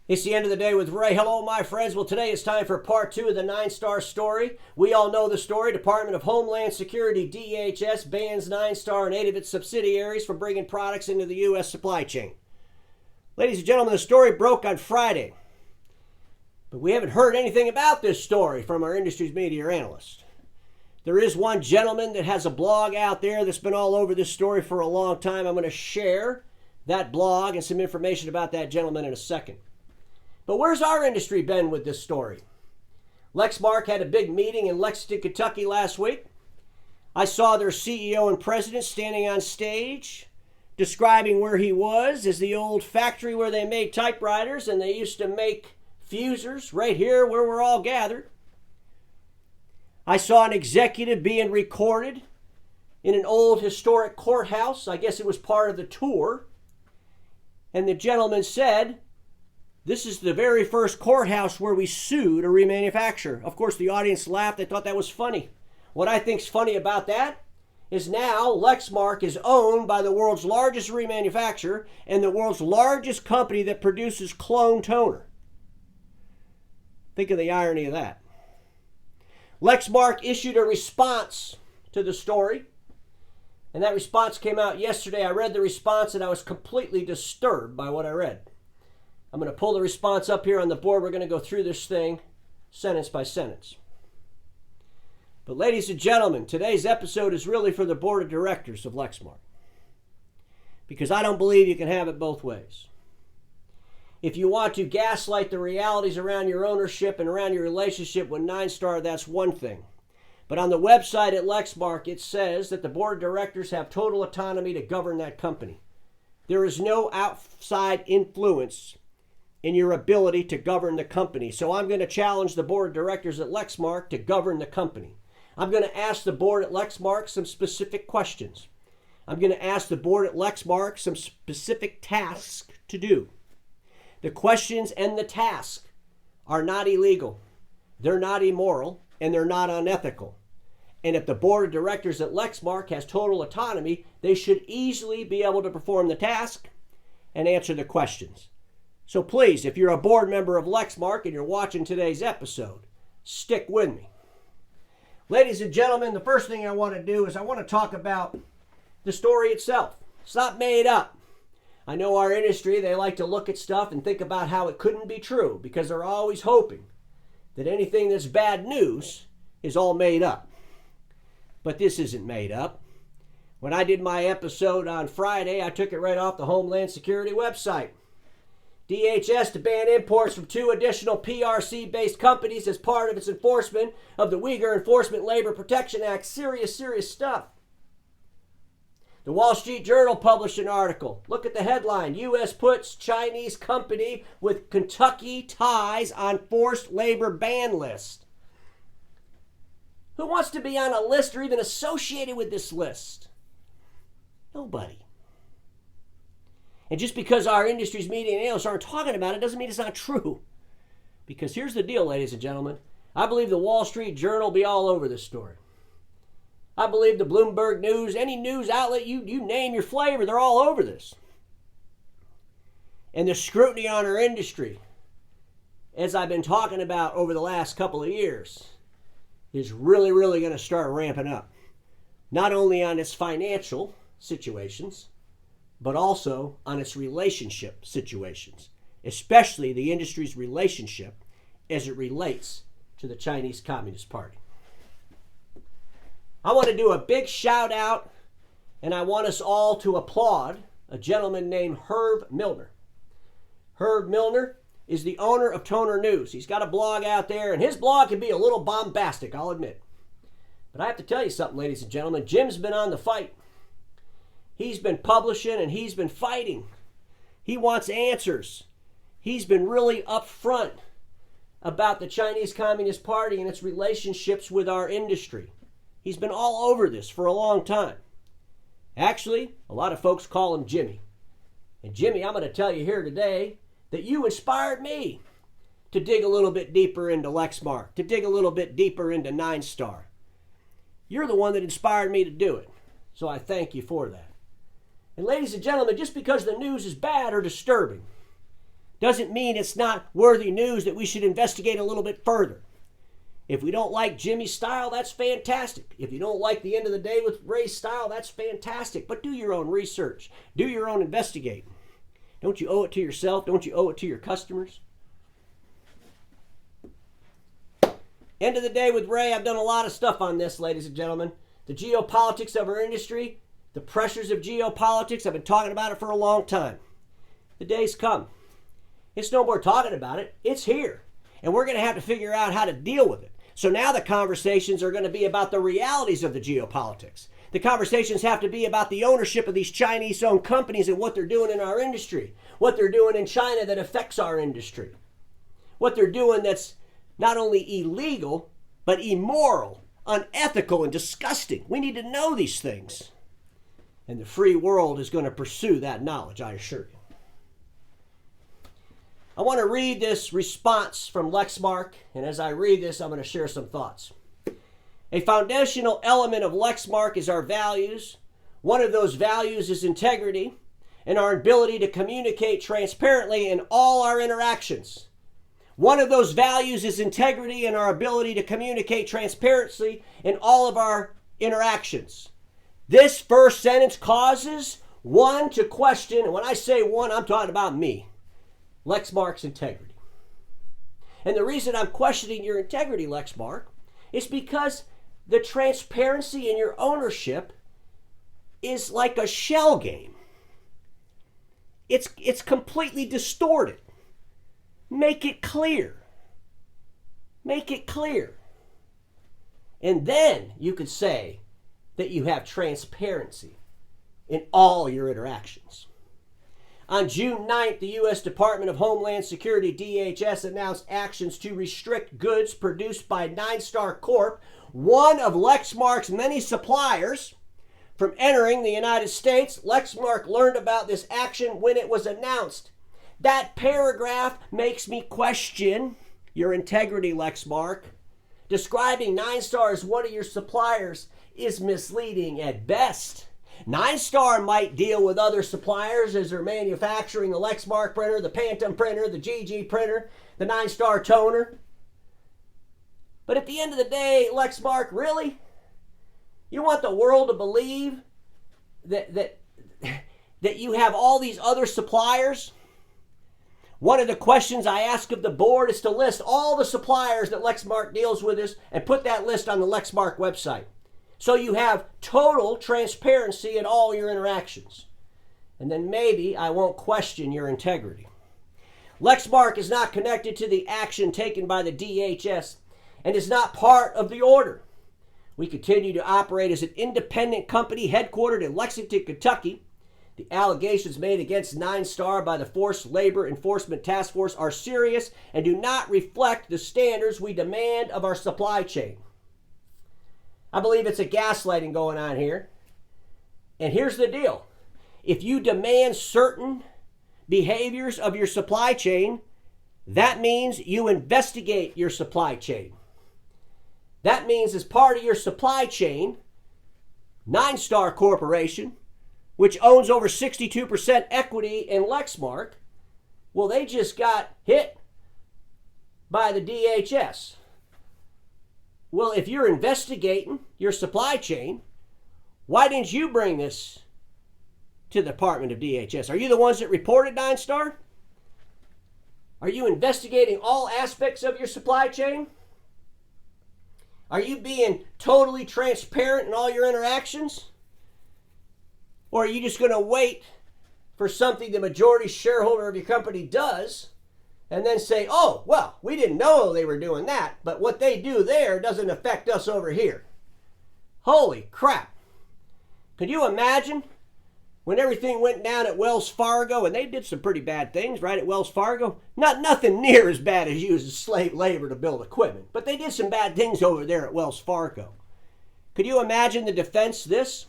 It's the end of the day with Ray. Hello, my friends. Well, today it's time for part 2 of the Ninestar story. We all know the story. Department of Homeland Security, DHS, bans Ninestar and 8 of its subsidiaries from bringing products into the U.S. supply chain. Ladies and gentlemen, the story broke on Friday. But we haven't heard anything about this story from our industry's media analyst. There is one gentleman that has a blog out there that's been all over this story for a long time. I'm going to share that blog and some information about that gentleman in a second. But where's our industry been with this story? Lexmark had a big meeting in Lexington, Kentucky last week. I saw their CEO and president standing on stage describing where he was as the old factory where they made typewriters and they used to make fusers right here where we're all gathered. I saw an executive being recorded in an old historic courthouse. I guess it was part of the tour. And the gentleman said, "This is the very first courthouse where we sued a remanufacturer." Of course, the audience laughed. They thought that was funny. What I think's funny about that is now Lexmark is owned by the world's largest remanufacturer and the world's largest company that produces clone toner. Think of the irony of that. Lexmark issued a response to the story, and that response came out yesterday. I read the response and I was completely disturbed by what I read. I'm going to pull the response up here on the board. We're going to go through this thing sentence by sentence. But ladies and gentlemen, today's episode is really for the board of directors of Lexmark, because I don't believe you can have it both ways. If you want to gaslight the realities around your ownership and around your relationship with Ninestar, that's one thing. But on the website at Lexmark, it says that the board of directors have total autonomy to govern that company. There is no outside influence in your ability to govern the company. So I'm going to challenge the board of directors at Lexmark to govern the company. I'm going to ask the board at Lexmark some specific questions. I'm going to ask the board at Lexmark some specific tasks to do. The questions and the tasks are not illegal. They're not immoral, and they're not unethical. And if the board of directors at Lexmark has total autonomy, they should easily be able to perform the task and answer the questions. So please, if you're a board member of Lexmark and you're watching today's episode, stick with me. Ladies and gentlemen, the first thing I want to do is I want to talk about the story itself. It's not made up. I know our industry, they like to look at stuff and think about how it couldn't be true because they're always hoping that anything that's bad news is all made up. But this isn't made up. When I did my episode on Friday, I took it right off the Homeland Security website. DHS to ban imports from 2 additional PRC-based companies as part of its enforcement of the Uyghur Enforcement Labor Protection Act. Serious stuff. The Wall Street Journal published an article. Look at the headline. U.S. puts Chinese company with Kentucky ties on forced labor ban list. Who wants to be on a list or even associated with this list? Nobody. And just because our industry's media analysts aren't talking about it doesn't mean it's not true. Because here's the deal, ladies and gentlemen. I believe the Wall Street Journal will be all over this story. I believe the Bloomberg News, any news outlet, you name your flavor, they're all over this. And the scrutiny on our industry, as I've been talking about over the last couple of years, is really going to start ramping up. Not only on its financial situations, but also on its relationship situations, especially the industry's relationship as it relates to the Chinese Communist Party. I want to do a big shout out, and I want us all to applaud a gentleman named Herb Milner. Herb Milner is the owner of Toner News. He's got a blog out there, and his blog can be a little bombastic, I'll admit. But I have to tell you something, ladies and gentlemen. Jim's been on the fight. He's been publishing and he's been fighting. He wants answers. He's been really upfront about the Chinese Communist Party and its relationships with our industry. He's been all over this for a long time. Actually, a lot of folks call him Jimmy. And Jimmy, I'm going to tell you here today that you inspired me to dig a little bit deeper into Lexmark, to dig a little bit deeper into Ninestar. You're the one that inspired me to do it. So I thank you for that. And ladies and gentlemen, just because the news is bad or disturbing doesn't mean it's not worthy news that we should investigate a little bit further. If we don't like Jimmy's style, that's fantastic. If you don't like the end of the day with Ray's style, that's fantastic. But do your own research. Do your own investigating. Don't you owe it to yourself? Don't you owe it to your customers? End of the day with Ray, I've done a lot of stuff on this, ladies and gentlemen. The geopolitics of our industry, the pressures of geopolitics, I've been talking about it for a long time. The day's come. It's no more talking about it. It's here. And we're going to have to figure out how to deal with it. So now the conversations are going to be about the realities of the geopolitics. The conversations have to be about the ownership of these Chinese-owned companies and what they're doing in our industry, what they're doing in China that affects our industry, what they're doing that's not only illegal, but immoral, unethical, and disgusting. We need to know these things. And the free world is going to pursue that knowledge, I assure you. I want to read this response from Lexmark, and as I read this, I'm going to share some thoughts. A foundational element of Lexmark is our values. One of those values is integrity and our ability to communicate transparently in all our interactions. One of those values is integrity and our ability to communicate transparency in all of our interactions. This first sentence causes one to question, and when I say one, I'm talking about me, Lexmark's integrity. And the reason I'm questioning your integrity, Lexmark, is because the transparency in your ownership is like a shell game. It's completely distorted. Make it clear. Make it clear. And then you could say that you have transparency in all your interactions. On June 9th, the U.S. Department of Homeland Security, DHS, announced actions to restrict goods produced by Ninestar Corp., one of Lexmark's many suppliers, from entering the United States. Lexmark learned about this action when it was announced. That paragraph makes me question your integrity, Lexmark. Describing Ninestar as one of your suppliers is misleading at best. Ninestar might deal with other suppliers as they're manufacturing the Lexmark printer, the Phantom printer, the GG printer, the Ninestar toner. But at the end of the day, Lexmark, really? You want the world to believe that you have all these other suppliers? One of the questions I ask of the board is to list all the suppliers that Lexmark deals with us and put that list on the Lexmark website. So you have total transparency in all your interactions. And then maybe I won't question your integrity. Lexmark is not connected to the action taken by the DHS and is not part of the order. We continue to operate as an independent company headquartered in Lexington, Kentucky. The allegations made against Ninestar by the Forced Labor Enforcement Task Force are serious and do not reflect the standards we demand of our supply chain. I believe it's a gaslighting going on here. And here's the deal. If you demand certain behaviors of your supply chain, that means you investigate your supply chain. That means as part of your supply chain, Ninestar Corporation, which owns over 62% equity in Lexmark, well, they just got hit by the DHS. Well, if you're investigating your supply chain, why didn't you bring this to the Department of DHS? Are you the ones that reported Ninestar? Are you investigating all aspects of your supply chain? Are you being totally transparent in all your interactions? Or are you just going to wait for something the majority shareholder of your company does and then say, oh, well, we didn't know they were doing that, but what they do there doesn't affect us over here? Holy crap. Could you imagine when everything went down at Wells Fargo, and they did some pretty bad things, right, at Wells Fargo? Nothing near as bad as using slave labor to build equipment, but they did some bad things over there at Wells Fargo. Could you imagine the defense this?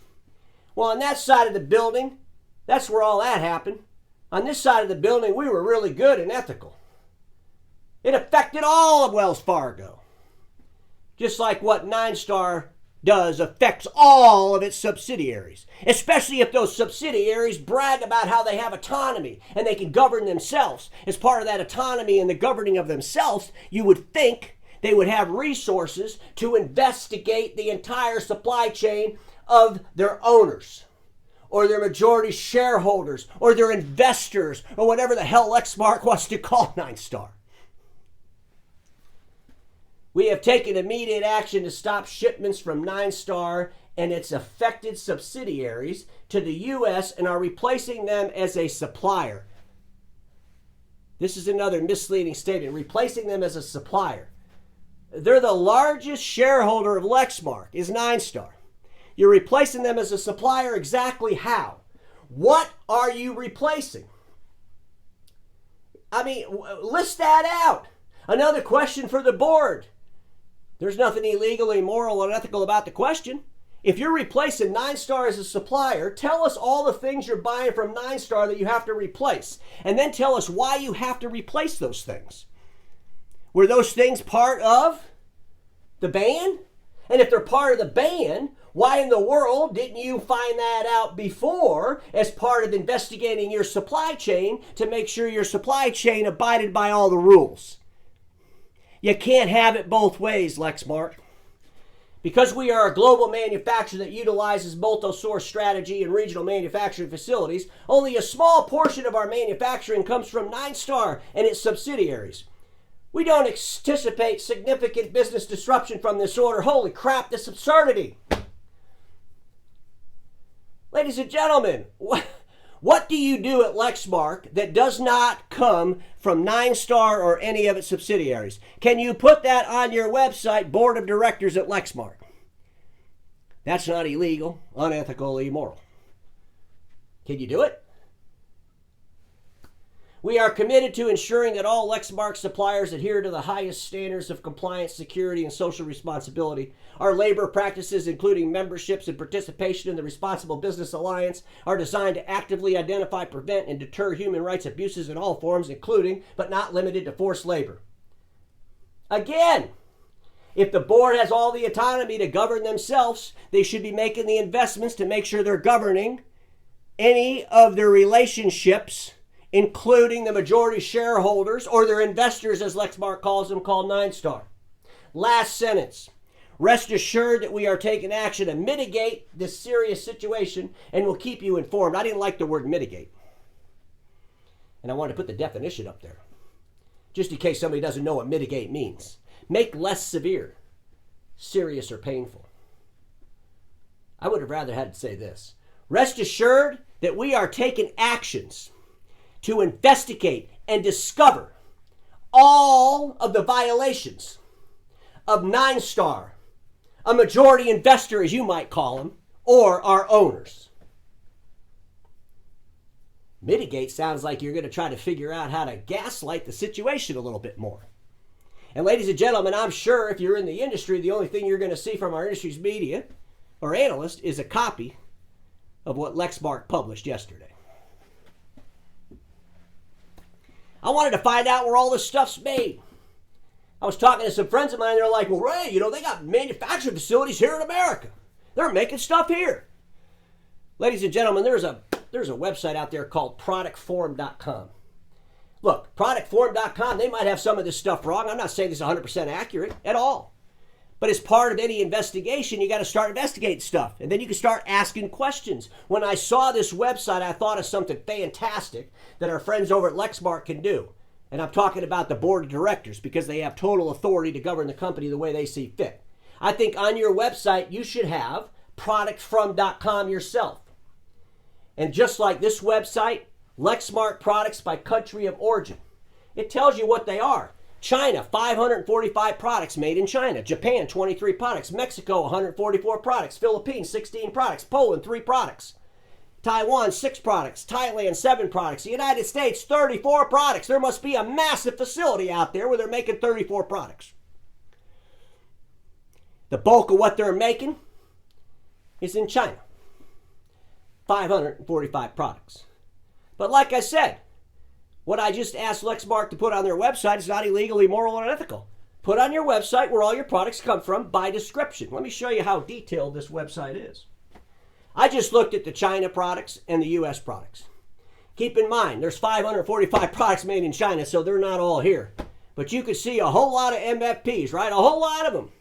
Well, on that side of the building, that's where all that happened. On this side of the building, we were really good and ethical. It affected all of Wells Fargo. Just like what Ninestar does affects all of its subsidiaries, especially if those subsidiaries brag about how they have autonomy and they can govern themselves. As part of that autonomy and the governing of themselves, you would think they would have resources to investigate the entire supply chain of their owners, or their majority shareholders, or their investors, or whatever the hell Lexmark wants to call Ninestar. We have taken immediate action to stop shipments from Ninestar and its affected subsidiaries to the U.S. and are replacing them as a supplier. This is another misleading statement. Replacing them as a supplier. They're the largest shareholder of Lexmark, is Ninestar. You're replacing them as a supplier. Exactly how? What are you replacing? I mean, list that out. Another question for the board. There's nothing illegal, immoral, or unethical about the question. If you're replacing Ninestar as a supplier, tell us all the things you're buying from Ninestar that you have to replace. And then tell us why you have to replace those things. Were those things part of the ban? And if they're part of the ban, why in the world didn't you find that out before as part of investigating your supply chain to make sure your supply chain abided by all the rules? You can't have it both ways, Lexmark. Because we are a global manufacturer that utilizes multi-source strategy and regional manufacturing facilities, only a small portion of our manufacturing comes from Ninestar and its subsidiaries. We don't anticipate significant business disruption from this order. Holy crap, this absurdity. Ladies and gentlemen, what do you do at Lexmark that does not come from Ninestar or any of its subsidiaries? Can you put that on your website, Board of Directors at Lexmark? That's not illegal, unethical, immoral. Can you do it? We are committed to ensuring that all Lexmark suppliers adhere to the highest standards of compliance, security, and social responsibility. Our labor practices, including memberships and participation in the Responsible Business Alliance, are designed to actively identify, prevent, and deter human rights abuses in all forms, including, but not limited to, forced labor. Again, if the board has all the autonomy to govern themselves, they should be making the investments to make sure they're governing any of their relationships, including the majority shareholders or their investors, as Lexmark calls them, called Ninestar. Last sentence. Rest assured that we are taking action to mitigate this serious situation and will keep you informed. I didn't like the word mitigate. And I wanted to put the definition up there, just in case somebody doesn't know what mitigate means. Make less severe, serious, or painful. I would have rather had to say this. Rest assured that we are taking actions to investigate and discover all of the violations of Ninestar, a majority investor, as you might call them, or our owners. Mitigate sounds like you're going to try to figure out how to gaslight the situation a little bit more. And ladies and gentlemen, I'm sure if you're in the industry, the only thing you're going to see from our industry's media or analyst is a copy of what Lexmark published yesterday. I wanted to find out where all this stuff's made. I was talking to some friends of mine, they're like, well, Ray, they got manufacturing facilities here in America. They're making stuff here. Ladies and gentlemen, there's a website out there called productforum.com. Look, productforum.com, they might have some of this stuff wrong. I'm not saying this is 100% accurate at all. But as part of any investigation, you got to start investigating stuff. And then you can start asking questions. When I saw this website, I thought of something fantastic that our friends over at Lexmark can do. And I'm talking about the board of directors, because they have total authority to govern the company the way they see fit. I think on your website, you should have productfrom.com yourself. And just like this website, Lexmark products by country of origin. It tells you what they are. China, 545 products made in China. Japan, 23 products. Mexico, 144 products. Philippines, 16 products. Poland, 3 products. Taiwan, 6 products. Thailand, 7 products. The United States, 34 products. There must be a massive facility out there where they're making 34 products. The bulk of what they're making is in China. 545 products. But like I said, what I just asked Lexmark to put on their website is not illegal, immoral, or unethical. put on your website where all your products come from by description. Let me show you how detailed this website is. I just looked at the China products and the U.S. products. Keep in mind, there's 545 products made in China, so they're not all here. But you can see a whole lot of MFPs, right? A whole lot of them.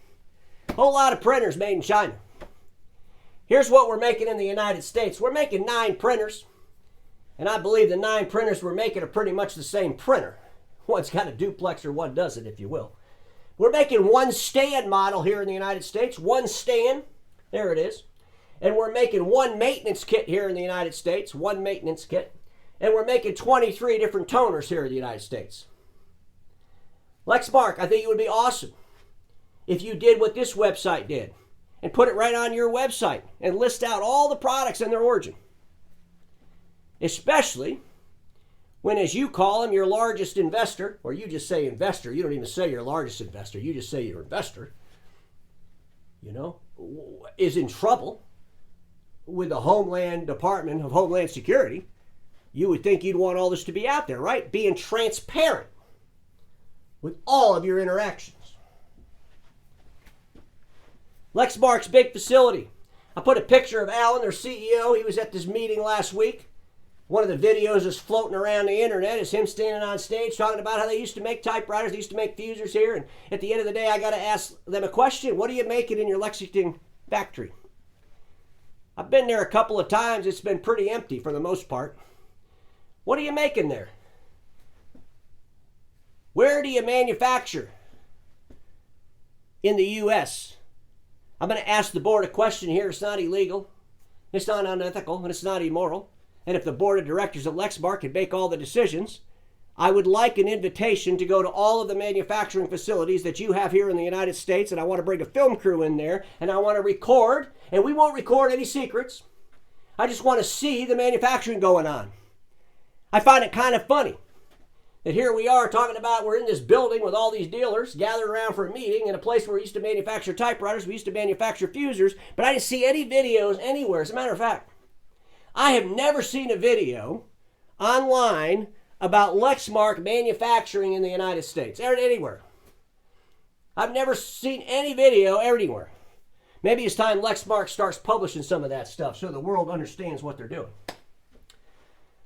A whole lot of printers made in China. Here's what we're making in the United States. We're making 9 printers. And I believe the 9 printers we're making are pretty much the same printer. One's got a duplexer, one doesn't, if you will. We're making 1 stand model here in the United States. 1 stand. There it is. And we're making 1 maintenance kit here in the United States. 1 maintenance kit. And we're making 23 different toners here in the United States. Lexmark, I think it would be awesome if you did what this website did and put it right on your website and list out all the products and their origin. Especially when, as you call them, your largest investor, or you just say investor, you don't even say your largest investor, you just say your investor, is in trouble with the Department of Homeland Security. You would think you'd want all this to be out there, right? Being transparent with all of your interactions. Lexmark's big facility. I put a picture of Alan, their CEO. He was at this meeting last week. One of the videos is floating around the internet. It's him standing on stage talking about how they used to make typewriters, they used to make fusers here. And at the end of the day, I got to ask them a question. What are you making in your Lexington factory? I've been there a couple of times. It's been pretty empty for the most part. What are you making there? Where do you manufacture in the U.S.? I'm going to ask the board a question here. It's not illegal. It's not unethical, and it's not immoral. And if the board of directors at Lexmark can make all the decisions, I would like an invitation to go to all of the manufacturing facilities that you have here in the United States, and I want to bring a film crew in there, and I want to record, and we won't record any secrets. I just want to see the manufacturing going on. I find it kind of funny that here we are talking about we're in this building with all these dealers gathered around for a meeting in a place where we used to manufacture typewriters, we used to manufacture fusers, but I didn't see any videos anywhere. As a matter of fact, I have never seen a video online about Lexmark manufacturing in the United States, anywhere. I've never seen any video anywhere. Maybe it's time Lexmark starts publishing some of that stuff so the world understands what they're doing.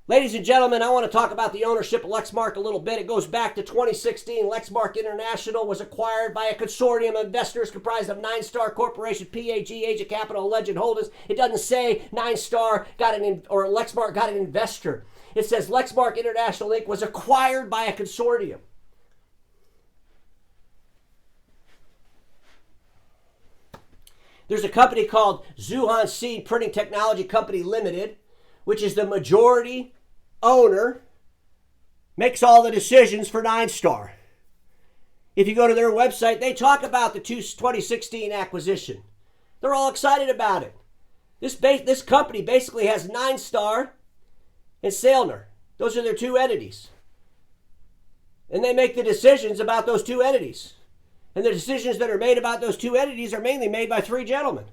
Ladies and gentlemen, I want to talk about the ownership of Lexmark a little bit. It goes back to 2016. Lexmark International was acquired by a consortium of investors comprised of Ninestar Corporation, PAG, Agent Capital, Legend Holdings. It doesn't say Ninestar or Lexmark got an investor. It says Lexmark International Inc. was acquired by a consortium. There's a company called Zuhan Seed Printing Technology Company Limited, which is the majority owner, makes all the decisions for Ninestar. If you go to their website, they talk about the 2016 acquisition. They're all excited about it. This company basically has Ninestar and Sailner. Those are their 2 entities. And they make the decisions about those 2 entities. And the decisions that are made about those 2 entities are mainly made by 3 gentlemen.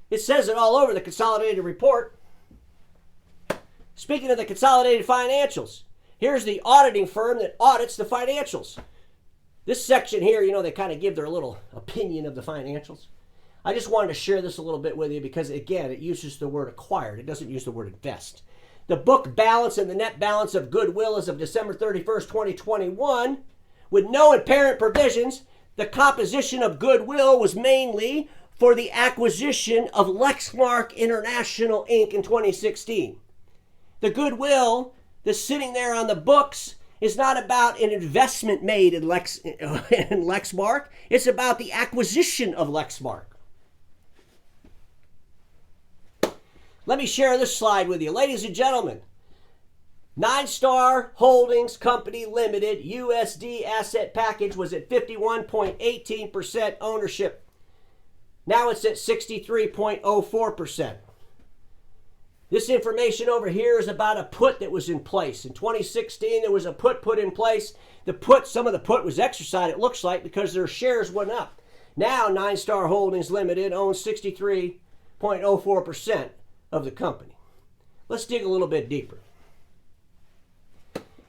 It says it all over the consolidated report. Speaking of the consolidated financials, here's the auditing firm that audits the financials. This section here, they kind of give their little opinion of the financials. I just wanted to share this a little bit with you because, again, it uses the word acquired. It doesn't use the word invest. The book balance and the net balance of goodwill as of December 31st, 2021, with no impairment provisions, the composition of goodwill was mainly for the acquisition of Lexmark International Inc. in 2016. The goodwill that's sitting there on the books is not about an investment made in Lexmark. It's about the acquisition of Lexmark. Let me share this slide with you. Ladies and gentlemen, Ninestar Holdings Company Limited USD asset package was at 51.18% ownership. Now it's at 63.04%. This information over here is about a put that was in place. In 2016, there was a put in place. Some of the put was exercised, it looks like, because their shares went up. Now, Ninestar Holdings Limited owns 63.04% of the company. Let's dig a little bit deeper.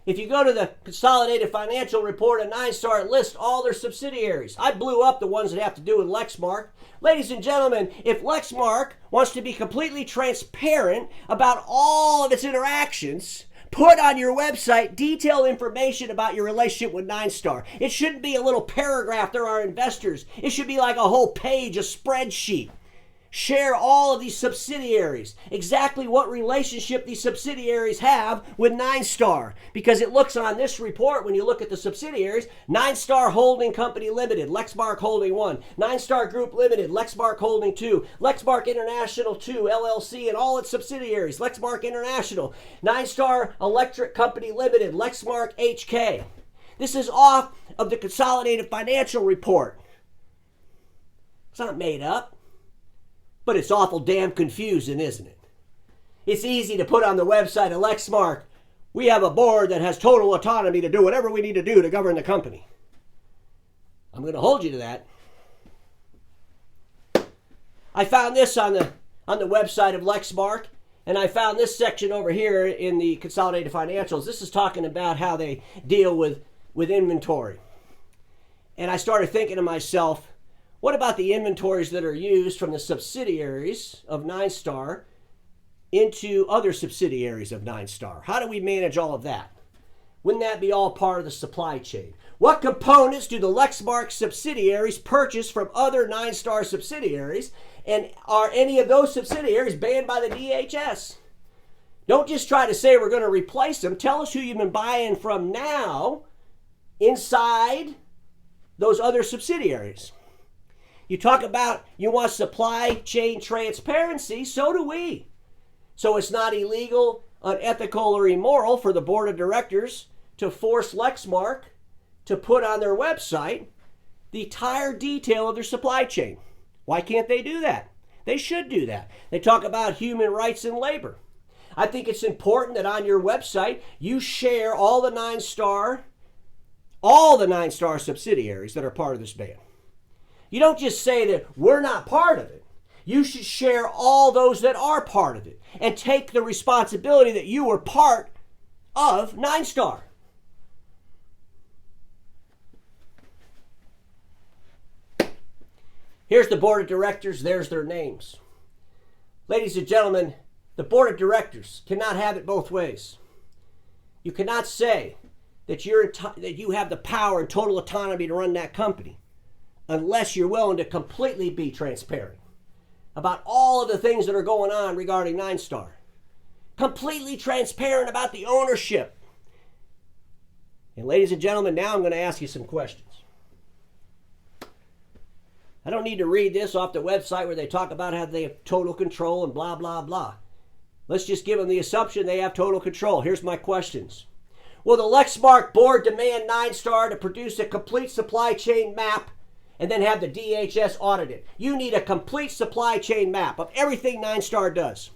If you go to the consolidated financial report of Ninestar, it lists all their subsidiaries. I blew up the ones that have to do with Lexmark. Ladies and gentlemen, if Lexmark wants to be completely transparent about all of its interactions, put on your website detailed information about your relationship with Ninestar. It shouldn't be a little paragraph, there are investors. It should be like a whole page, a spreadsheet. Share all of these subsidiaries, exactly what relationship these subsidiaries have with Ninestar. Because it looks on this report, when you look at the subsidiaries, Ninestar Holding Company Limited, Lexmark Holding 1, Ninestar Group Limited, Lexmark Holding 2, Lexmark International 2, LLC, and all its subsidiaries, Lexmark International, Ninestar Electric Company Limited, Lexmark HK. This is off of the consolidated financial report. It's not made up. But it's awful damn confusing, isn't it? It's easy to put on the website of Lexmark, we have a board that has total autonomy to do whatever we need to do to govern the company. I'm going to hold you to that. I found this on the website of Lexmark, and I found this section over here in the consolidated financials. This is talking about how they deal with inventory. And I started thinking to myself, what about the inventories that are used from the subsidiaries of Ninestar into other subsidiaries of Ninestar? How do we manage all of that? Wouldn't that be all part of the supply chain? What components do the Lexmark subsidiaries purchase from other Ninestar subsidiaries? And are any of those subsidiaries banned by the DHS? Don't just try to say we're going to replace them. Tell us who you've been buying from now inside those other subsidiaries. You talk about you want supply chain transparency, so do we. So it's not illegal, unethical, or immoral for the board of directors to force Lexmark to put on their website the entire detail of their supply chain. Why can't they do that? They should do that. They talk about human rights and labor. I think it's important that on your website you share all the Ninestar subsidiaries that are part of this ban. You don't just say that we're not part of it. You should share all those that are part of it and take the responsibility that you were part of Ninestar. Here's the board of directors. There's their names. Ladies and gentlemen, the board of directors cannot have it both ways. You cannot say that you have the power and total autonomy to run that company unless you're willing to completely be transparent about all of the things that are going on regarding Ninestar. Completely transparent about the ownership. And ladies and gentlemen, now I'm going to ask you some questions. I don't need to read this off the website where they talk about how they have total control and blah, blah, blah. Let's just give them the assumption they have total control. Here's my questions. Will the Lexmark Board demand Ninestar to produce a complete supply chain map and then have the DHS audit it? You need a complete supply chain map of everything Ninestar does.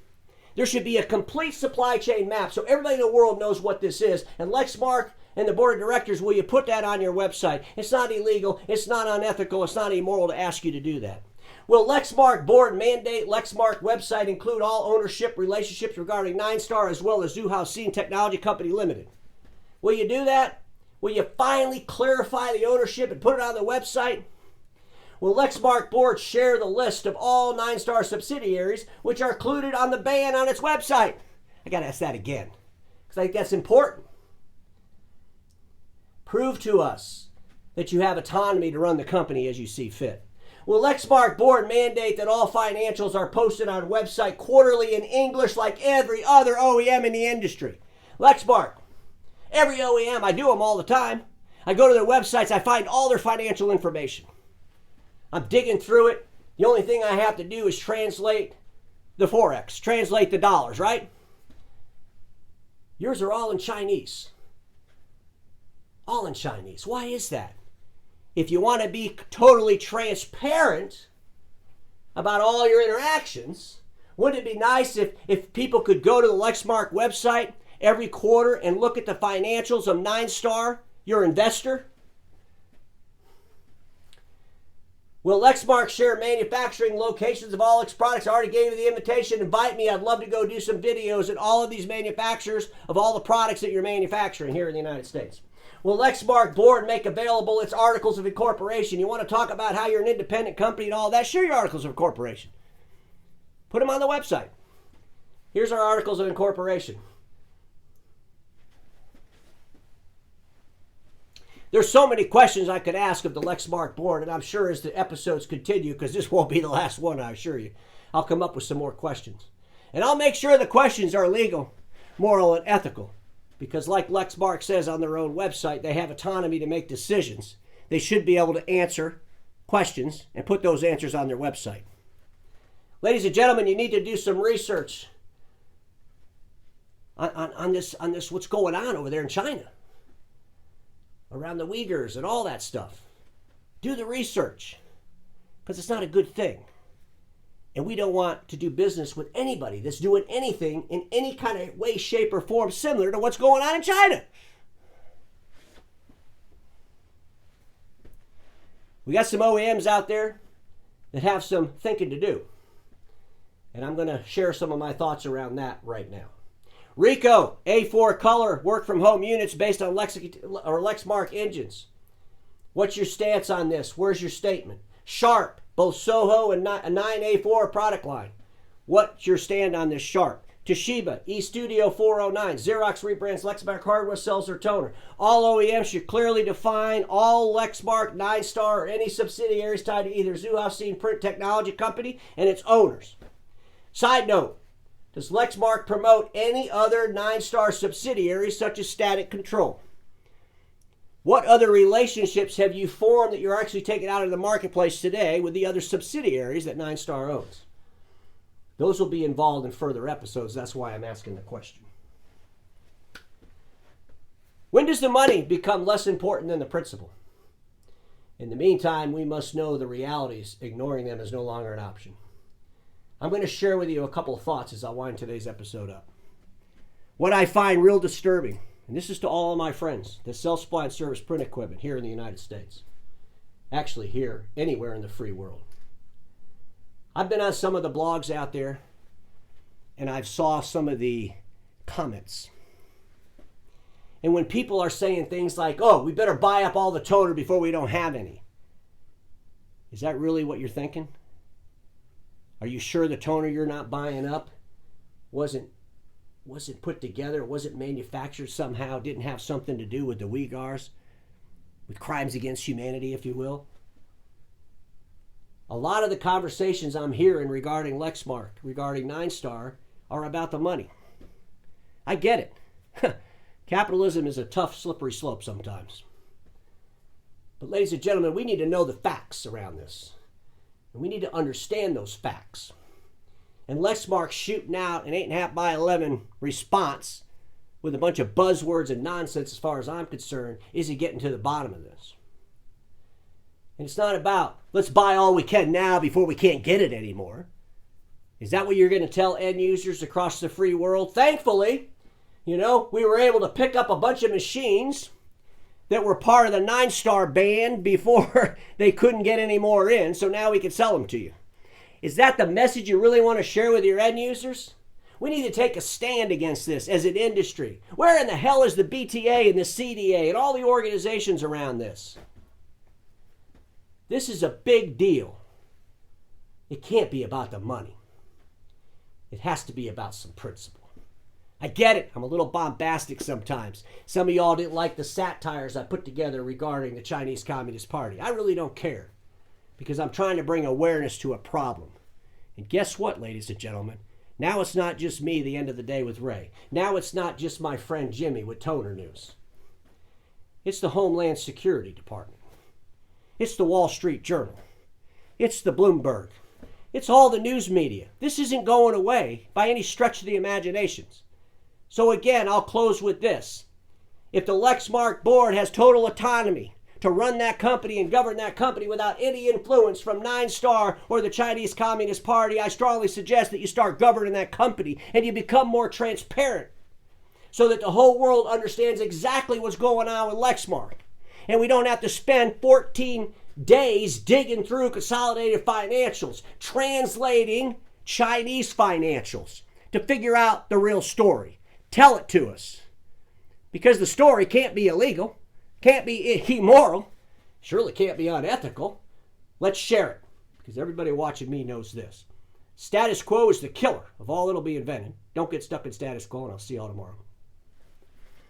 There should be a complete supply chain map so everybody in the world knows what this is. And Lexmark and the board of directors, will you put that on your website? It's not illegal, it's not unethical, it's not immoral to ask you to do that. Will Lexmark Board mandate Lexmark website include all ownership relationships regarding Ninestar as well as Zuhao Technology Company Limited? Will you do that? Will you finally clarify the ownership and put it on the website? Will Lexmark Board share the list of all Ninestar subsidiaries which are included on the ban on its website? I got to ask that again because I think that's important. Prove to us that you have autonomy to run the company as you see fit. Will Lexmark Board mandate that all financials are posted on website quarterly in English like every other OEM in the industry? Lexmark, every OEM, I do them all the time. I go to their websites, I find all their financial information. I'm digging through it. The only thing I have to do is translate the Forex, translate the dollars, right? Yours are all in Chinese. All in Chinese. Why is that? If you want to be totally transparent about all your interactions, wouldn't it be nice if people could go to the Lexmark website every quarter and look at the financials of Ninestar, your investor? Will Lexmark share manufacturing locations of all its products? I already gave you the invitation. Invite me. I'd love to go do some videos at all of these manufacturers of all the products that you're manufacturing here in the United States. Will Lexmark Board make available its articles of incorporation? You want to talk about how you're an independent company and all that? Share your articles of incorporation. Put them on the website. Here's our articles of incorporation. There's so many questions I could ask of the Lexmark Board, and I'm sure as the episodes continue, because this won't be the last one, I assure you, I'll come up with some more questions. And I'll make sure the questions are legal, moral, and ethical, because like Lexmark says on their own website, they have autonomy to make decisions. They should be able to answer questions and put those answers on their website. Ladies and gentlemen, you need to do some research on this, what's going on over there in China, around the Uyghurs and all that stuff. Do the research, because it's not a good thing. And we don't want to do business with anybody that's doing anything in any kind of way, shape, or form similar to what's going on in China. We got some OEMs out there that have some thinking to do. And I'm going to share some of my thoughts around that right now. Ricoh A4 color work from home units based on Lexmark engines. What's your stance on this? Where's your statement? Sharp, both Soho and a 9A4 product line. What's your stand on this Sharp? Toshiba eStudio 409. Xerox rebrands Lexmark hardware, sells their toner. All OEMs should clearly define all Lexmark, Ninestar, or any subsidiaries tied to either Zuhasine Print Technology Company and its owners. Side note, does Lexmark promote any other Ninestar subsidiaries such as Static Control? What other relationships have you formed that you're actually taking out of the marketplace today with the other subsidiaries that Ninestar owns? Those will be involved in further episodes. That's why I'm asking the question. When does the money become less important than the principle? In the meantime, we must know the realities. Ignoring them is no longer an option. I'm going to share with you a couple of thoughts as I wind today's episode up. What I find real disturbing, and this is to all of my friends that sell supply and service print equipment here in the United States. Actually here, anywhere in the free world. I've been on some of the blogs out there, and I've saw some of the comments. And when people are saying things like, oh, we better buy up all the toner before we don't have any. Is that really what you're thinking? Are you sure the toner you're not buying up wasn't put together, wasn't manufactured somehow, didn't have something to do with the Uyghurs, with crimes against humanity, if you will? A lot of the conversations I'm hearing regarding Lexmark, regarding Ninestar, are about the money. I get it. Capitalism is a tough, slippery slope sometimes. But ladies and gentlemen, we need to know the facts around this. And we need to understand those facts. And Lexmark shooting out an 8.5 by 11 response with a bunch of buzzwords and nonsense as far as I'm concerned isn't getting to the bottom of this. And it's not about, let's buy all we can now before we can't get it anymore. Is that what you're going to tell end users across the free world? Thankfully, we were able to pick up a bunch of machines that were part of the Ninestar ban before they couldn't get any more in, so now we can sell them to you. Is that the message you really want to share with your end users? We need to take a stand against this as an industry. Where in the hell is the BTA and the CDA and all the organizations around this? This is a big deal. It can't be about the money. It has to be about some principle. I get it. I'm a little bombastic sometimes. Some of y'all didn't like the satires I put together regarding the Chinese Communist Party. I really don't care, because I'm trying to bring awareness to a problem. And guess what, ladies and gentlemen? Now it's not just me the end of the day with Ray. Now it's not just my friend Jimmy with Toner News. It's the Homeland Security Department. It's the Wall Street Journal. It's the Bloomberg. It's all the news media. This isn't going away by any stretch of the imaginations. So again, I'll close with this. If the Lexmark Board has total autonomy to run that company and govern that company without any influence from Ninestar or the Chinese Communist Party, I strongly suggest that you start governing that company and you become more transparent so that the whole world understands exactly what's going on with Lexmark. And we don't have to spend $14 days digging through consolidated financials, translating Chinese financials to figure out the real story. Tell it to us. Because the story can't be illegal, can't be immoral, surely can't be unethical. Let's share it, because everybody watching me knows this. Status quo is the killer of all that'll be invented. Don't get stuck in status quo, and I'll see y'all tomorrow.